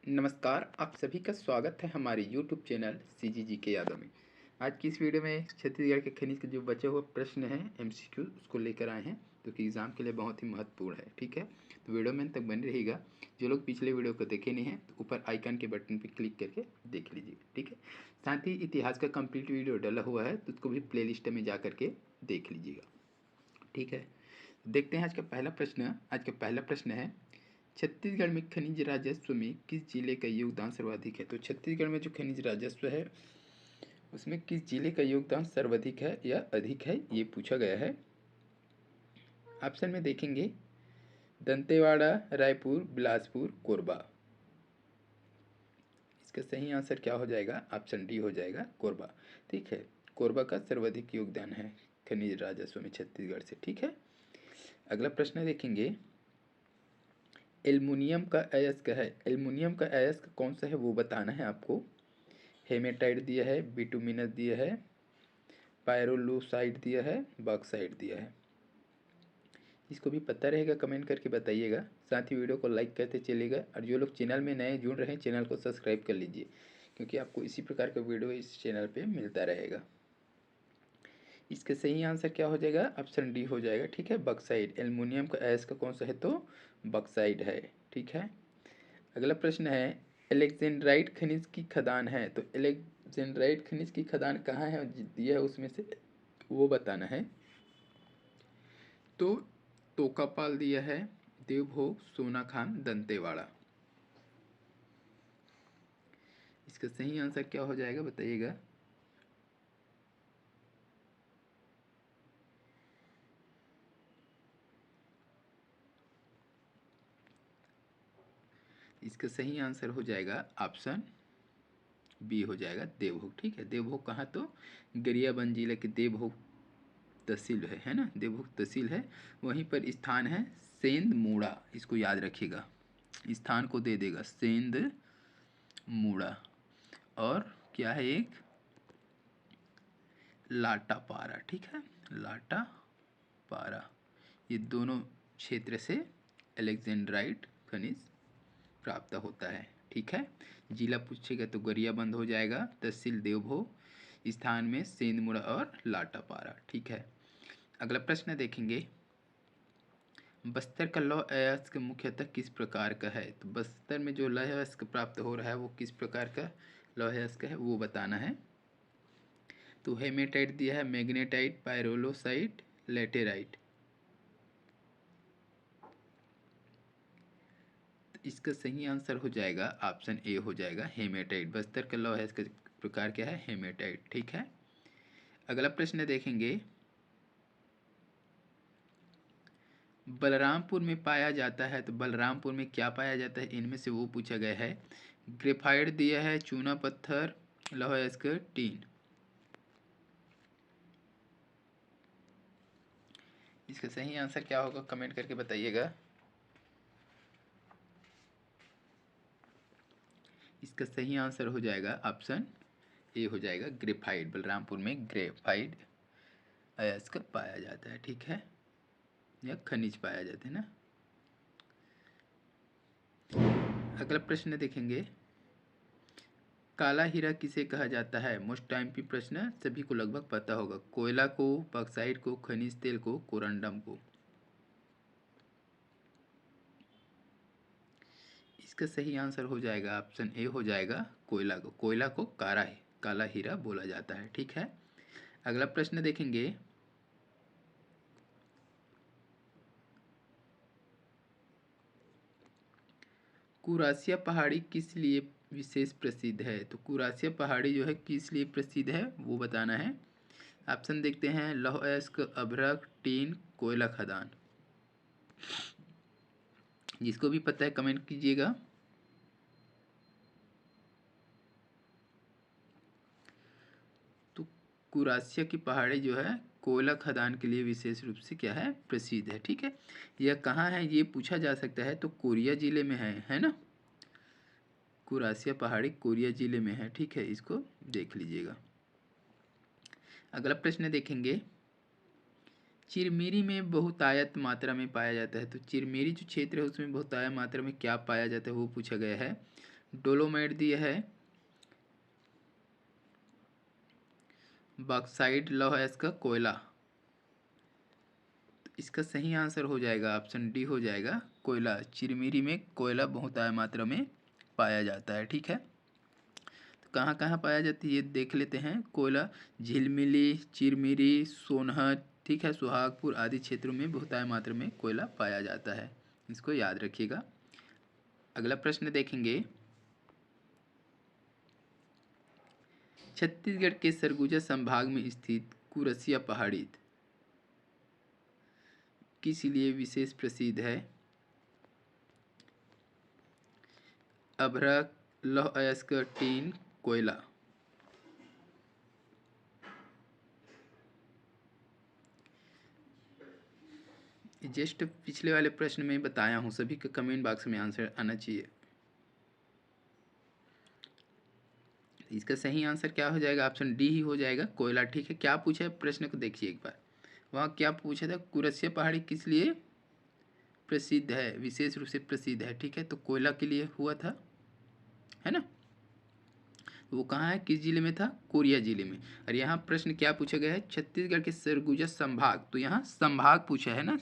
नमस्कार, आप सभी का स्वागत है हमारे YouTube चैनल CGG के यादों में। आज की इस वीडियो में छत्तीसगढ़ के खनिज के जो बचे हुए प्रश्न हैं MCQ उसको लेकर आए हैं, जो कि एग्ज़ाम के लिए बहुत ही महत्वपूर्ण है। ठीक है, तो वीडियो में अंत तक बने रहिएगा। जो लोग पिछले वीडियो को देखे नहीं हैं तो ऊपर आइकन के बटन पर क्लिक करके देख लीजिए। ठीक है, साथ ही इतिहास का कंप्लीट वीडियो डाला हुआ है तो उसको भी प्ले लिस्ट में जा करके देख लीजिएगा। ठीक है, देखते हैं आज का पहला प्रश्न। आज का पहला प्रश्न है, छत्तीसगढ़ में खनिज राजस्व में किस जिले का योगदान सर्वाधिक है? तो छत्तीसगढ़ में जो खनिज राजस्व है उसमें किस जिले का योगदान सर्वाधिक है या अधिक है, ये पूछा गया है। ऑप्शन में देखेंगे दंतेवाड़ा, रायपुर, बिलासपुर, कोरबा। इसका सही आंसर क्या हो जाएगा? ऑप्शन डी हो जाएगा, कोरबा। ठीक है, कोरबा का सर्वाधिक योगदान है खनिज राजस्व में छत्तीसगढ़ से। ठीक है, अगला प्रश्न देखेंगे, एल्युमिनियम का अयस्क है। एल्युमिनियम का अयस्क कौन सा है वो बताना है आपको। हेमेटाइट दिया है, बिटुमिनस दिया है, पायरोलुसाइड दिया है, बॉक्साइड दिया है। इसको भी पता रहेगा कमेंट करके बताइएगा। साथ ही वीडियो को लाइक करते चलिएगा और जो लोग चैनल में नए जुड़ रहे हैं चैनल को सब्सक्राइब कर लीजिए, क्योंकि आपको इसी प्रकार का वीडियो इस चैनल पे मिलता रहेगा। इसका सही आंसर क्या हो जाएगा? ऑप्शन डी हो जाएगा। ठीक है, बॉक्साइड। एल्युमिनियम का अयस्क कौन सा है? तो बॉक्साइड है। ठीक है, अगला प्रश्न है, एलेक्जेंड्राइट खनिज की खदान है। तो एलेक्जेंड्राइट खनिज की खदान कहाँ है दिया है उसमें से वो बताना है। तो तोकापाल दिया है, देवभोग, सोनाखान, दंतेवाड़ा। इसका सही आंसर क्या हो जाएगा बताइएगा। इसका सही आंसर हो जाएगा ऑप्शन बी हो जाएगा, देवभोग। ठीक है, देवभोग कहाँ? तो गरियाबंद जिले के देवभोग तहसील है ना, देवभोग तहसील है। वहीं पर स्थान है सेंध मूड़ा। इसको याद रखिएगा, स्थान को दे देगा सेंध मूड़ा। और क्या है एक लाटापारा। ठीक है, लाटापारा। ये दोनों क्षेत्र से एलेक्जेंड्राइट खनिज प्राप्त होता है। ठीक है, जिला पूछेगा तो गरियाबंद हो जाएगा, तहसील देवभोग, स्थान में सेंधमुड़ा और लाटापारा। ठीक है, अगला प्रश्न देखेंगे, बस्तर का लौह अयस्क मुख्यतः किस प्रकार का है? तो बस्तर में जो लौह अयस्क प्राप्त हो रहा है वो किस प्रकार का लौह अयस्क है वो बताना है। तो हेमेटाइट दिया है, मैग्नेटाइट, पायरोलोसाइट, लेटेराइट। तो इसका सही आंसर हो जाएगा ऑप्शन ए हो जाएगा, हेमेटाइट। बस्तर का लौह अयस्क प्रकार क्या है? हेमेटाइट। ठीक है, अगला प्रश्न देखेंगे, बलरामपुर में पाया जाता है। तो बलरामपुर में क्या पाया जाता है इनमें से वो पूछा गया है। ग्रेफाइट दिया है, चूना पत्थर, लौह अयस्क, टीन। इसका सही आंसर क्या होगा कमेंट करके बताइएगा। इसका सही आंसर हो जाएगा ऑप्शन ए हो जाएगा, ग्रेफाइट। बलरामपुर में ग्रेफाइट अयस्क पाया जाता है। ठीक है, या खनिज पाया जाता है ना। अगला प्रश्न देखेंगे, काला हीरा किसे कहा जाता है? मोस्ट टाइम की प्रश्न, सभी को लगभग पता होगा। कोयला को, बॉक्साइट को, खनिज तेल को, कोरंडम को। इसका सही आंसर हो जाएगा ऑप्शन ए हो जाएगा, कोयला को। कोयला को काला हीरा बोला जाता है। ठीक है, अगला प्रश्न देखेंगे, कुरासिया पहाड़ी किस लिए विशेष प्रसिद्ध है? तो कुरासिया पहाड़ी जो है किस लिए प्रसिद्ध है वो बताना है। ऑप्शन देखते हैं, लौह अयस्क, अभ्रक, टीन, कोयला खदान। जिसको भी पता है कमेंट कीजिएगा। तो कुरासिया की पहाड़ी जो है कोयला खदान के लिए विशेष रूप से क्या है? प्रसिद्ध है। ठीक है, यह कहाँ है ये पूछा जा सकता है। तो कोरिया जिले में है ना। कुरासिया पहाड़ी कोरिया जिले में है। ठीक है, इसको देख लीजिएगा। अगला प्रश्न देखेंगे, चिरमिरी में बहुतायत मात्रा में पाया जाता है। तो चिरमिरी जो क्षेत्र है उसमें बहुतायत मात्रा में क्या पाया जाता है वो पूछा गया है। डोलोमाइट दिया है, बॉक्साइट लौह अयस्क का कोयला। तो इसका सही आंसर हो जाएगा ऑप्शन डी हो जाएगा कोयला। चिरमिरी में कोयला बहुत मात्रा में पाया जाता है, ठीक है। तो कहाँ कहाँ पाया जाती है ये देख लेते हैं। कोयला झिलमिली, चिरमिरी, सोनहत, ठीक है, सुहागपुर आदि क्षेत्रों में बहुत मात्रा में कोयला पाया जाता है, इसको याद रखिएगा। अगला प्रश्न देखेंगे, छत्तीसगढ़ के सरगुजा संभाग में स्थित कुरसिया पहाड़ी किस लिए विशेष प्रसिद्ध है? अभ्रक, लौह अयस्क, टीन, कोयला। जस्ट पिछले वाले प्रश्न में बताया हूं, सभी का कमेंट बॉक्स में आंसर आना चाहिए। इसका सही आंसर क्या हो जाएगा? ऑप्शन डी ही हो जाएगा कोयला, ठीक है। क्या पूछा है प्रश्न को देखिए एक बार। वहाँ क्या पूछा था? कुरसिया पहाड़ी किस लिए प्रसिद्ध है, विशेष रूप से प्रसिद्ध है, ठीक है। तो कोयला के लिए हुआ था, है ना। वो कहाँ है, किस जिले में था? कोरिया जिले में। और यहाँ प्रश्न क्या पूछा गया है? छत्तीसगढ़ के सरगुजा संभाग, तो यहाँ संभाग पूछा है ना,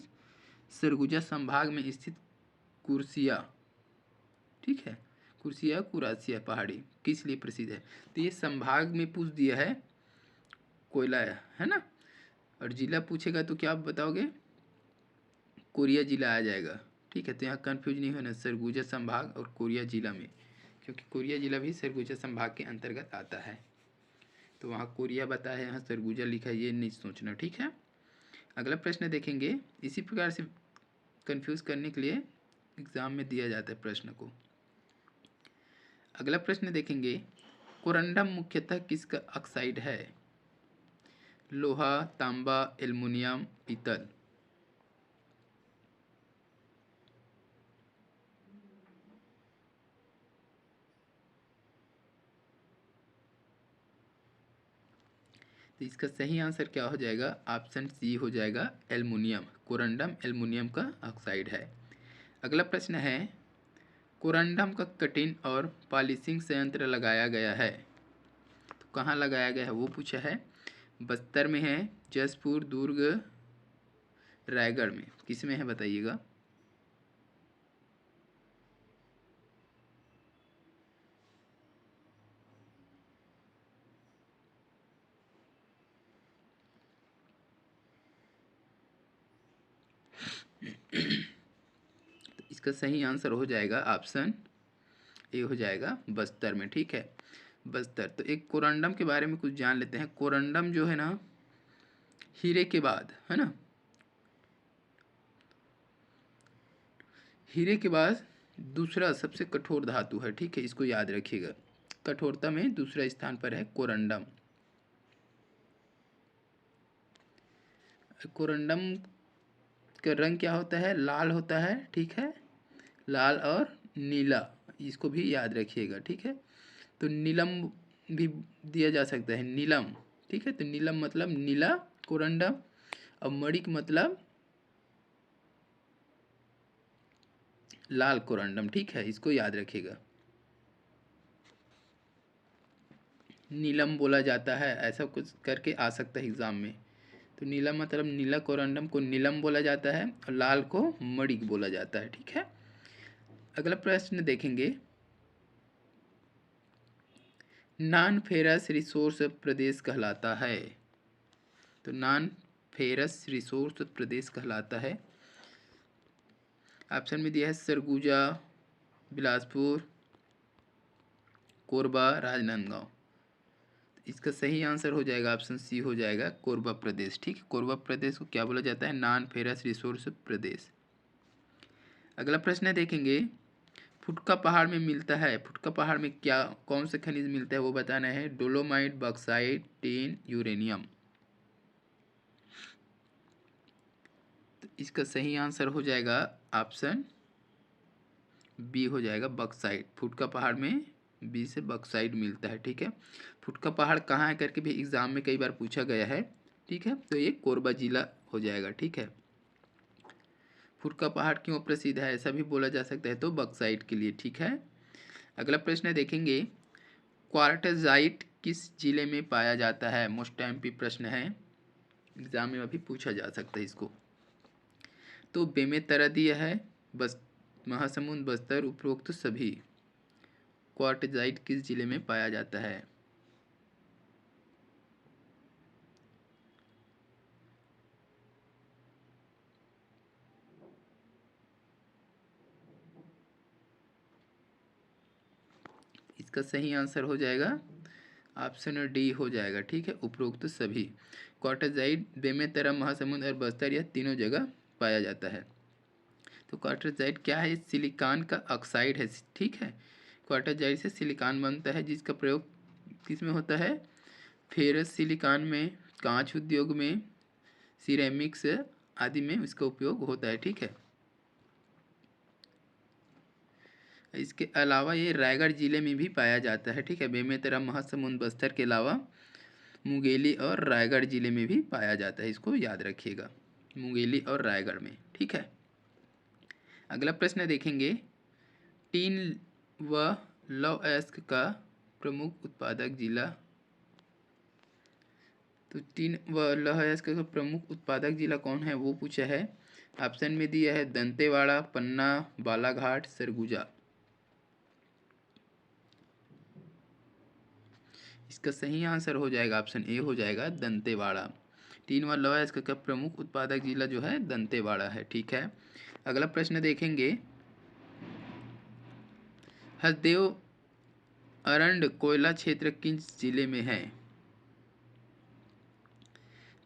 सरगुजा संभाग में स्थित कुरसिया, ठीक है, कुरसिया कुरासिया पहाड़ी किस लिए प्रसिद्ध है? तो ये संभाग में पूछ दिया है, कोयला है ना। और जिला पूछेगा तो क्या आप बताओगे? कोरिया जिला आ जाएगा, ठीक है। तो यहाँ कंफ्यूज नहीं होना, सरगुजा संभाग और कोरिया जिला में, क्योंकि कोरिया जिला भी सरगुजा संभाग के अंतर्गत आता है। तो वहाँ कोरिया बताया है, यहाँ सरगुजा लिखा है, ये नहीं सोचना, ठीक है। अगला प्रश्न देखेंगे, इसी प्रकार से कंफ्यूज करने के लिए एग्जाम में दिया जाता है प्रश्न को। अगला प्रश्न देखेंगे, कोरंडम मुख्यतः किसका ऑक्साइड है? लोहा, तांबा, एल्युमिनियम, पीतल। तो इसका सही आंसर क्या हो जाएगा? ऑप्शन सी हो जाएगा एल्युमिनियम। कोरंडम एल्युमिनियम का ऑक्साइड है। अगला प्रश्न है, कोरंडम का कटिंग और पॉलिशिंग संयंत्र लगाया गया है, तो कहाँ लगाया गया है वो पूछा है। बस्तर में है, जसपुर, दुर्ग, रायगढ़ में, किस में है बताइएगा। तो इसका सही आंसर हो जाएगा ऑप्शन ए हो जाएगा बस्तर में, ठीक है, बस्तर। तो एक कोरंडम के बारे में कुछ जान लेते हैं। कोरंडम जो है ना, हीरे के बाद, है ना, हीरे के बाद दूसरा सबसे कठोर धातु है, ठीक है, इसको याद रखिएगा। कठोरता में दूसरा स्थान पर है कोरंडम। कोरंडम का रंग क्या होता है? लाल होता है, ठीक है, लाल और नीला, इसको भी याद रखिएगा, ठीक है। तो नीलम भी दिया जा सकता है, नीलम, ठीक है। तो नीलम मतलब नीला कोरंडम, और मणिक मतलब लाल कोरंडम, ठीक है, इसको याद रखिएगा। नीलम बोला जाता है, ऐसा कुछ करके आ सकता है एग्जाम में। तो नीला मतलब नीला कोरंडम को नीलम बोला जाता है, और लाल को मणिक बोला जाता है, ठीक है। अगला प्रश्न देखेंगे, नॉन फेरस रिसोर्स प्रदेश कहलाता है, तो नॉन फेरस रिसोर्स प्रदेश कहलाता है। ऑप्शन में दिया है सरगुजा, बिलासपुर, कोरबा, राजनांदगांव। इसका सही आंसर हो जाएगा ऑप्शन सी हो जाएगा कोरबा प्रदेश, ठीक है। कोरबा प्रदेश को क्या बोला जाता है? नॉन फेरस रिसोर्स प्रदेश। अगला प्रश्न देखेंगे, फुटका पहाड़ में मिलता है, फुटका पहाड़ में क्या कौन से खनिज मिलता है वो बताना है। Dolomite, bauxite, tin, uranium. तो इसका सही आंसर हो जाएगा ऑप्शन बी हो जाएगा बॉक्साइट। फुटका पहाड़ में बी से बॉक्साइट मिलता है, ठीक है। फुटका पहाड़ कहाँ है करके भी एग्जाम में कई बार पूछा गया है, ठीक है। तो ये कोरबा जिला हो जाएगा, ठीक है। फुटका पहाड़ क्यों प्रसिद्ध है ऐसा भी बोला जा सकता है, तो बॉक्साइट के लिए, ठीक है। अगला प्रश्न देखेंगे, क्वार्टजाइट किस जिले में पाया जाता है? मोस्ट एमपी प्रश्न है, एग्जाम में अभी पूछा जा सकता है इसको। तो बेमेतरा दिया है, बस महासमुंद, बस्तर, उपरोक्त सभी। क्वार्टजाइट किस जिले में पाया जाता है? इसका सही आंसर हो जाएगा ऑप्शन डी हो जाएगा, ठीक है, उपरोक्त सभी। क्वार्टजाइट बेमेतरा, महासमुंद और बस्तर, यह तीनों जगह पाया जाता है। तो क्वार्टजाइट क्या है? सिलिकॉन का ऑक्साइड है, ठीक है। क्वार्टजाइट से सिलिकॉन बनता है, जिसका प्रयोग किस में होता है? फेरस सिलिकॉन में, कांच उद्योग में, सिरेमिक्स आदि में इसका उपयोग होता है, ठीक है। इसके अलावा ये रायगढ़ जिले में भी पाया जाता है, ठीक है। बेमेतरा, महासमुंद, बस्तर के अलावा मुंगेली और रायगढ़ जिले में भी पाया जाता है, इसको याद रखिएगा, मुंगेली और रायगढ़ में, ठीक है। अगला प्रश्न देखेंगे, टीन व लौह अयस्क का प्रमुख उत्पादक जिला। तो टीन व लौह अयस्क का प्रमुख उत्पादक जिला कौन है, वो पूछा है। ऑप्शन में दिया है दंतेवाड़ा, पन्ना, बालाघाट, सरगुजा। इसका सही आंसर हो जाएगा ऑप्शन ए हो जाएगा, दंतेवाड़ा। टीन व लौह अयस्क का प्रमुख उत्पादक जिला जो है दंतेवाड़ा है, ठीक है। अगला प्रश्न देखेंगे, हसदेव अरंड कोयला क्षेत्र किस जिले में है?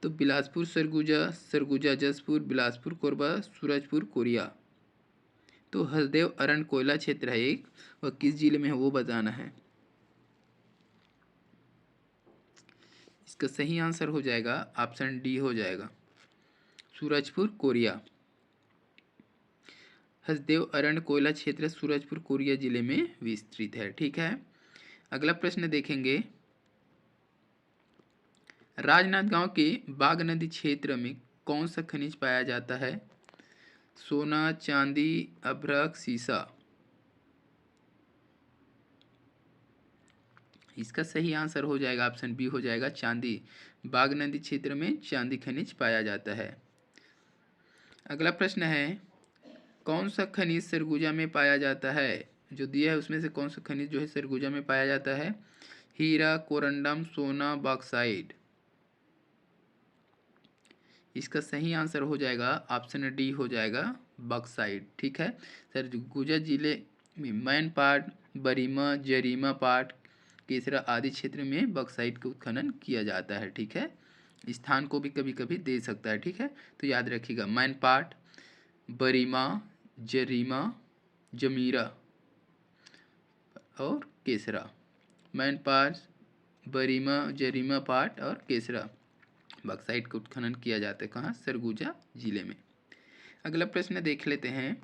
तो बिलासपुर, सरगुजा, सरगुजा जसपुर, बिलासपुर कोरबा, सूरजपुर कोरिया। तो हसदेव अरंड कोयला क्षेत्र है एक, वह किस जिले में है वो बताना है। इसका सही आंसर हो जाएगा ऑप्शन डी हो जाएगा, सूरजपुर कोरिया। हसदेव अरण्य कोयला क्षेत्र सूरजपुर कोरिया जिले में विस्तृत है, ठीक है। अगला प्रश्न देखेंगे, राजनांदगांव के बाग नदी क्षेत्र में कौन सा खनिज पाया जाता है? सोना, चांदी, अभ्रक, सीसा। इसका सही आंसर हो जाएगा ऑप्शन बी हो जाएगा, चांदी। बाग नदी क्षेत्र में चांदी खनिज पाया जाता है। अगला प्रश्न है, कौन सा खनिज सरगुजा में पाया जाता है? जो दिया है उसमें से कौन सा खनिज जो है सरगुजा में पाया जाता है? हीरा, कोरंडम, सोना, बॉक्साइट। इसका सही आंसर हो जाएगा ऑप्शन डी हो जाएगा, बॉक्साइट, ठीक है। सरगुजा जिले में मैनपाट, बरीमा, जरीमा पाट, केसरा आदि क्षेत्र में बॉक्साइट का उत्खनन किया जाता है, ठीक है। स्थान को भी कभी कभी दे सकता है, ठीक है। तो याद रखिएगा, मैनपाट, बरीमा, जरीमा, जमीरा और केसरा। मैनपाट, बरीमा, जरीमा पाट और केसरा बॉक्साइट का उत्खनन किया जाता है, कहाँ? सरगुजा जिले में। अगला प्रश्न देख लेते हैं,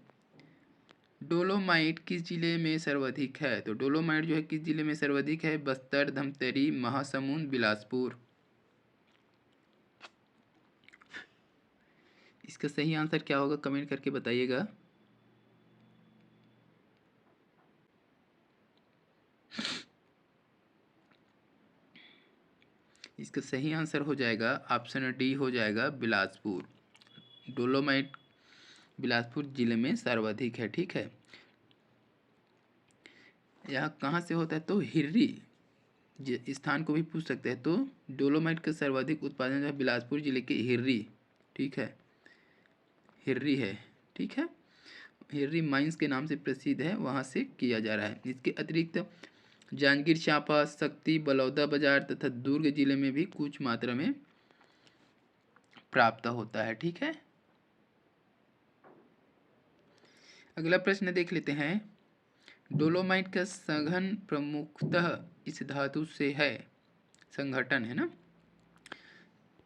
डोलोमाइट किस जिले में सर्वाधिक है? तो डोलोमाइट जो है किस जिले में सर्वाधिक है? बस्तर, धमतरी, महासमुंद, बिलासपुर। इसका सही आंसर क्या होगा, कमेंट करके बताइएगा। इसका सही आंसर हो जाएगा ऑप्शन डी हो जाएगा, बिलासपुर। डोलोमाइट बिलासपुर जिले में सर्वाधिक है, ठीक है। यहाँ कहाँ से होता है? तो हिर्री स्थान को भी पूछ सकते हैं। तो डोलोमाइट का सर्वाधिक उत्पादन जो है बिलासपुर जिले के हिर्री, ठीक है, हिर्री है, ठीक है। हिर्री माइंस के नाम से प्रसिद्ध है, वहाँ से किया जा रहा है। इसके अतिरिक्त जांजगीर चांपा, शक्ति, बलौदा बाजार तथा दुर्ग जिले में भी कुछ मात्रा में प्राप्त होता है, ठीक है। अगला प्रश्न देख लेते हैं, डोलोमाइट का संघन प्रमुखतः इस धातु से है, संघटन है ना।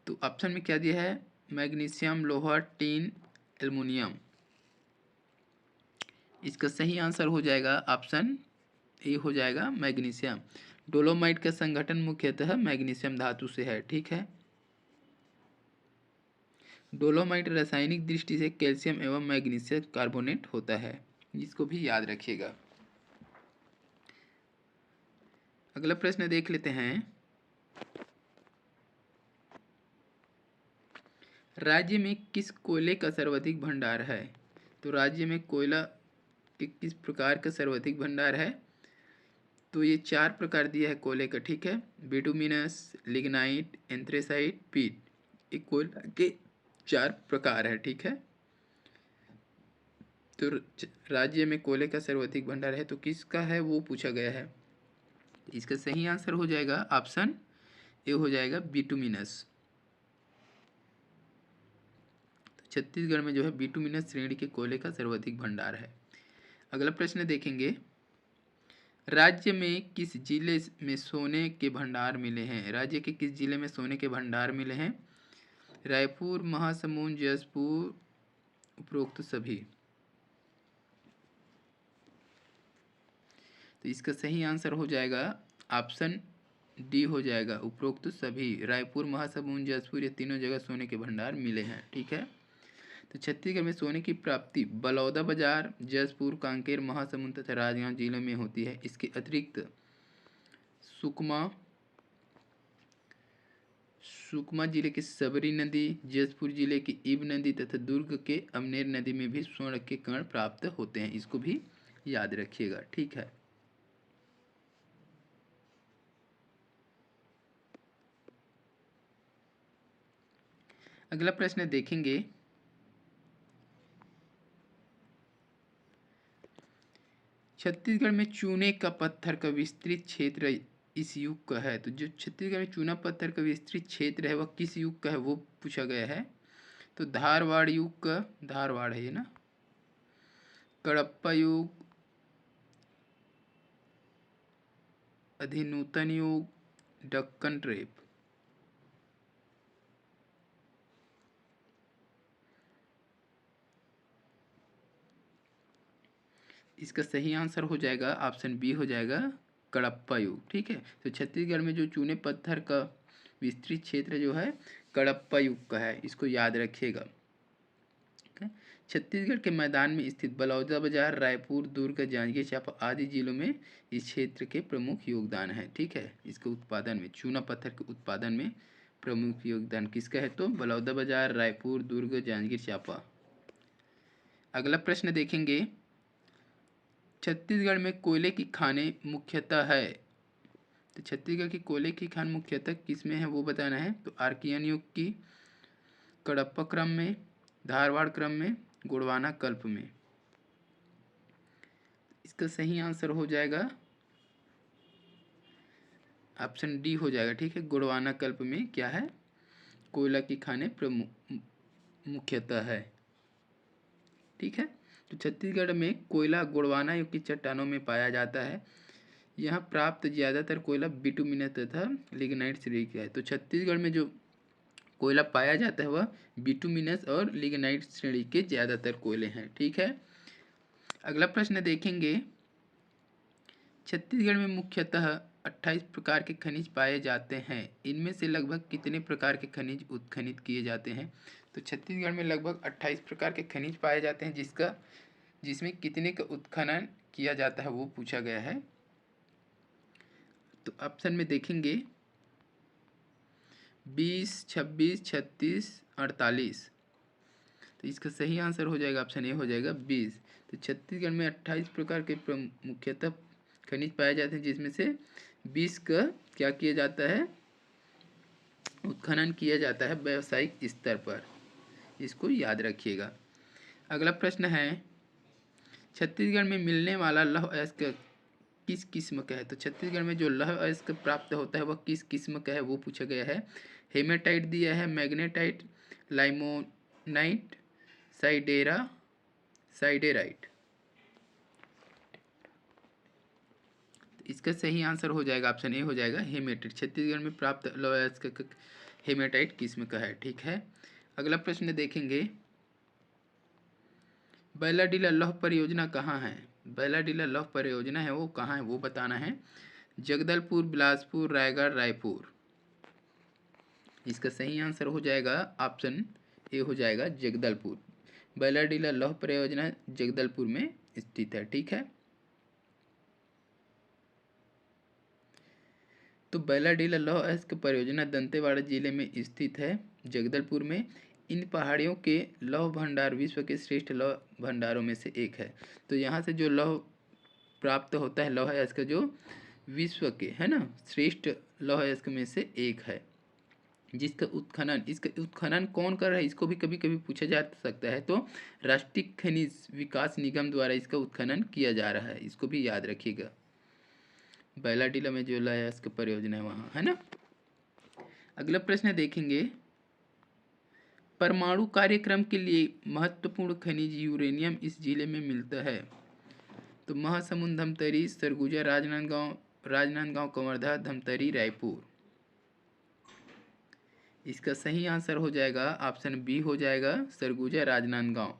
तो ऑप्शन में क्या दिया है? मैग्नीशियम, लोहा, टीन, एल्युमिनियम। इसका सही आंसर हो जाएगा ऑप्शन ए हो जाएगा, मैग्नीशियम। डोलोमाइट का संगठन मुख्यतः मैग्नीशियम धातु से है, ठीक है। डोलोमाइट रासायनिक दृष्टि से कैल्शियम एवं मैग्नीशियम कार्बोनेट होता है, इसको भी याद रखिएगा। अगला प्रश्न देख लेते हैं। राज्य में किस कोयले का सर्वाधिक भंडार है? तो राज्य में कोयला के किस प्रकार का सर्वाधिक भंडार है? तो ये 4 प्रकार दिया है कोयले का, ठीक है। बिटुमिनस, लिग्नाइट, एंथ्रेसाइट, पीट। ये कोयला के 4 प्रकार है, ठीक है। तो राज्य में कोयले का सर्वाधिक भंडार है तो किसका है वो पूछा गया है। इसका सही आंसर हो जाएगा ऑप्शन ए हो जाएगा बिटुमिनस। तो छत्तीसगढ़ में जो है बिटुमिनस श्रेणी के कोयले का सर्वाधिक भंडार है। अगला प्रश्न देखेंगे। राज्य में किस जिले में सोने के भंडार मिले हैं? राज्य के किस जिले में सोने के भंडार मिले हैं? रायपुर, महासमुंद, जशपुर, उपरोक्त सभी। तो इसका सही आंसर हो जाएगा ऑप्शन डी हो जाएगा, उपरोक्त सभी। रायपुर, महासमुंद, जशपुर ये तीनों जगह सोने के भंडार मिले हैं, ठीक है। तो छत्तीसगढ़ में सोने की प्राप्ति बलौदाबाजार, जशपुर, कांकेर, महासमुंद तथा राजनांदगांव जिले में होती है। इसके अतिरिक्त सुकमा जिले की सबरी नदी, जशपुर जिले की इब नदी तथा दुर्ग के अमनेर नदी में भी स्वर्ण के कण प्राप्त होते हैं। इसको भी याद रखिएगा, ठीक है। अगला प्रश्न देखेंगे। छत्तीसगढ़ में चूने का पत्थर का विस्तृत क्षेत्र इस युग का है। तो जो छत्तीसगढ़ में चूना पत्थर का विस्तृत क्षेत्र है वह किस युग का है वो पूछा गया है। तो धारवाड़ युग का, धारवाड़ है ये ना, कडप्पा युग, अधिनूतन युग, दक्कन ट्रेप। इसका सही आंसर हो जाएगा ऑप्शन बी हो जाएगा, कडप्पा युग, ठीक है। तो छत्तीसगढ़ में जो चूने पत्थर का विस्तृत क्षेत्र जो है कडप्पा युग का है, इसको याद रखिएगा। छत्तीसगढ़ के मैदान में स्थित बलौदाबाजार, रायपुर, दुर्ग, जांजगीर चांपा आदि जिलों में इस क्षेत्र के प्रमुख योगदान है, ठीक है। इसके उत्पादन में, चूना पत्थर के उत्पादन में प्रमुख योगदान किसका है? तो बलौदाबाजार, रायपुर, दुर्ग, जांजगीर चांपा। अगला प्रश्न देखेंगे। छत्तीसगढ़ में कोयले की खानें मुख्यतः है। तो छत्तीसगढ़ की कोयले की खान मुख्यतः किस में है वो बताना है। तो आर्कियन युग की, कडप्पा क्रम में, धारवाड़ क्रम में, गोंडवाना कल्प में। इसका सही आंसर हो जाएगा ऑप्शन डी हो जाएगा, ठीक है। गोंडवाना कल्प में क्या है? कोयला की खानें मुख्यतः है, ठीक है। तो छत्तीसगढ़ में कोयला गोंडवाना युग की चट्टानों में पाया जाता है। यहाँ प्राप्त ज़्यादातर कोयला बिटुमिनस तथा लिग्नाइट श्रेणी का है। तो छत्तीसगढ़ में जो कोयला पाया जाता है वह बिटुमिनस और लिग्नाइट श्रेणी के ज़्यादातर कोयले हैं, ठीक है। अगला प्रश्न देखेंगे। छत्तीसगढ़ में मुख्यतः 28 प्रकार के खनिज पाए जाते हैं। इनमें से लगभग कितने प्रकार के खनिज उत्खनित किए जाते हैं? तो छत्तीसगढ़ में लगभग 28 प्रकार के खनिज पाए जाते हैं, जिसमें कितने का उत्खनन किया जाता है वो पूछा गया है। तो ऑप्शन में देखेंगे 20, 26, 36, 48। तो इसका सही आंसर हो जाएगा ऑप्शन ए हो जाएगा 20। तो छत्तीसगढ़ में 28 प्रकार के मुख्यतः खनिज पाए जाते हैं, जिसमें से 20 का क्या किया जाता है? उत्खनन किया जाता है व्यावसायिक स्तर पर। इसको याद रखिएगा। अगला प्रश्न है। छत्तीसगढ़ में मिलने वाला लौह अयस्क किस किस्म का है? तो छत्तीसगढ़ में जो लौह अयस्क प्राप्त होता है वह किस किस्म का है वो पूछा गया है। हेमेटाइट दिया है, मैग्नेटाइट, लाइमोनाइट, साइडेराइट। इसका सही आंसर हो जाएगा ऑप्शन ए हो जाएगा हेमेटाइट। छत्तीसगढ़ में प्राप्त लौह अयस्क हेमेटाइट किस्म का है, ठीक है। अगला प्रश्न देखेंगे। बैलाडीला लौह परियोजना कहाँ है? बैलाडीला लौह परियोजना है वो कहाँ है वो बताना है। जगदलपुर, बिलासपुर, रायगढ़, रायपुर। इसका सही आंसर हो जाएगा ऑप्शन ए हो जाएगा जगदलपुर। बैलाडीला लौह परियोजना जगदलपुर में स्थित है, ठीक है। तो बैलाडीला लौह अयस्क परियोजना दंतेवाड़ा जिले में स्थित है, जगदलपुर में। इन पहाड़ियों के लौह भंडार विश्व के श्रेष्ठ लौह भंडारों में से एक है। तो यहाँ से जो लौह प्राप्त होता है, लौह अयस्क जो विश्व के है ना श्रेष्ठ लौह अयस्क में से एक है, जिसका उत्खनन, इसका उत्खनन कौन कर रहा है, इसको भी कभी कभी पूछा जा सकता है। तो राष्ट्रीय खनिज विकास निगम द्वारा इसका उत्खनन किया जा रहा है, इसको भी याद रखिएगा। बैलाडीला में जो लौह अयस्क परियोजना है वहाँ, है ना। अगला प्रश्न देखेंगे, परमाणु कार्यक्रम के लिए महत्वपूर्ण खनिज यूरेनियम इस जिले में मिलता है। तो महासमुंद, धमतरी, सरगुजा, राजनांदगांव, कवर्धा, धमतरी, रायपुर। इसका सही आंसर हो जाएगा ऑप्शन बी हो जाएगा, सरगुजा, राजनांदगांव।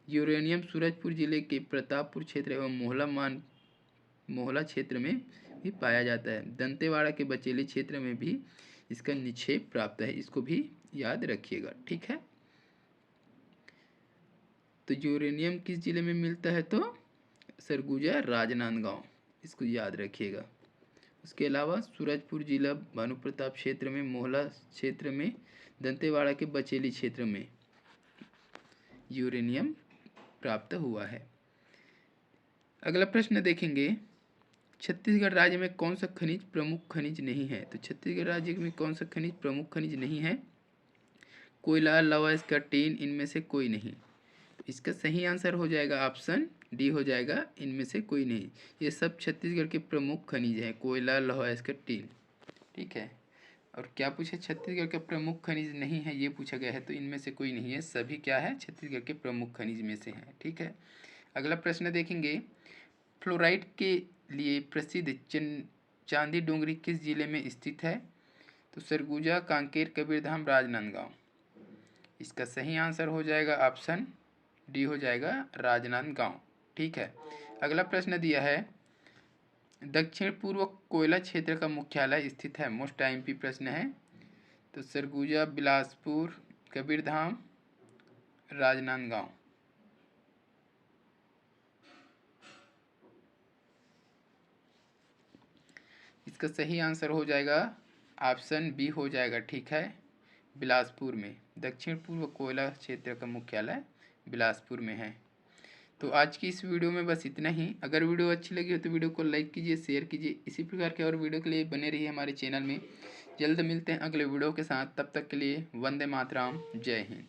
यूरेनियम सूरजपुर जिले के प्रतापपुर क्षेत्र एवं मोहला क्षेत्र में भी पाया जाता है। दंतेवाड़ा के बचेली क्षेत्र में भी इसका निक्षेप प्राप्त है, इसको भी याद रखिएगा, ठीक है। तो यूरेनियम किस जिले में मिलता है, तो सरगुजा, राजनांदगांव, इसको याद रखिएगा। उसके अलावा सूरजपुर जिला भानु प्रताप क्षेत्र में, मोहला क्षेत्र में, दंतेवाड़ा के बचेली क्षेत्र में यूरेनियम प्राप्त हुआ है। अगला प्रश्न देखेंगे, छत्तीसगढ़ राज्य में कौन सा खनिज प्रमुख खनिज नहीं है। तो छत्तीसगढ़ राज्य में कौन सा खनिज प्रमुख खनिज नहीं है, कोयला, लौह अयस्क, टीन, इनमें से कोई नहीं। तो इसका सही आंसर हो जाएगा ऑप्शन डी हो जाएगा, इनमें से कोई नहीं। ये सब छत्तीसगढ़ के प्रमुख खनिज हैं, कोयला, लौह अयस्क, टीन, ठीक है। और क्या पूछे, छत्तीसगढ़ का प्रमुख खनिज नहीं है ये पूछा गया है, तो इनमें से कोई नहीं है, सभी क्या है, छत्तीसगढ़ के प्रमुख खनिज में से हैं, ठीक है। अगला प्रश्न देखेंगे, फ्लोराइड के लिए प्रसिद्ध चांदी डोंगरी किस जिले में स्थित है। तो सरगुजा, कांकेर, कबीरधाम, राजनांदगांव। इसका सही आंसर हो जाएगा ऑप्शन डी हो जाएगा, राजनांदगांव, ठीक है। अगला प्रश्न दिया है, दक्षिण पूर्व कोयला क्षेत्र का मुख्यालय स्थित है। मोस्ट आईएमपी प्रश्न है। तो सरगुजा, बिलासपुर, कबीरधाम, राजनांदगांव। इसका सही आंसर हो जाएगा ऑप्शन बी हो जाएगा, ठीक है, बिलासपुर में। दक्षिण पूर्व कोयला क्षेत्र का मुख्यालय बिलासपुर में है। तो आज की इस वीडियो में बस इतना ही। अगर वीडियो अच्छी लगी हो तो वीडियो को लाइक कीजिए, शेयर कीजिए। इसी प्रकार के और वीडियो के लिए बने रहिए हमारे चैनल में। जल्द मिलते हैं अगले वीडियो के साथ, तब तक के लिए वंदे मातरम, जय हिंद।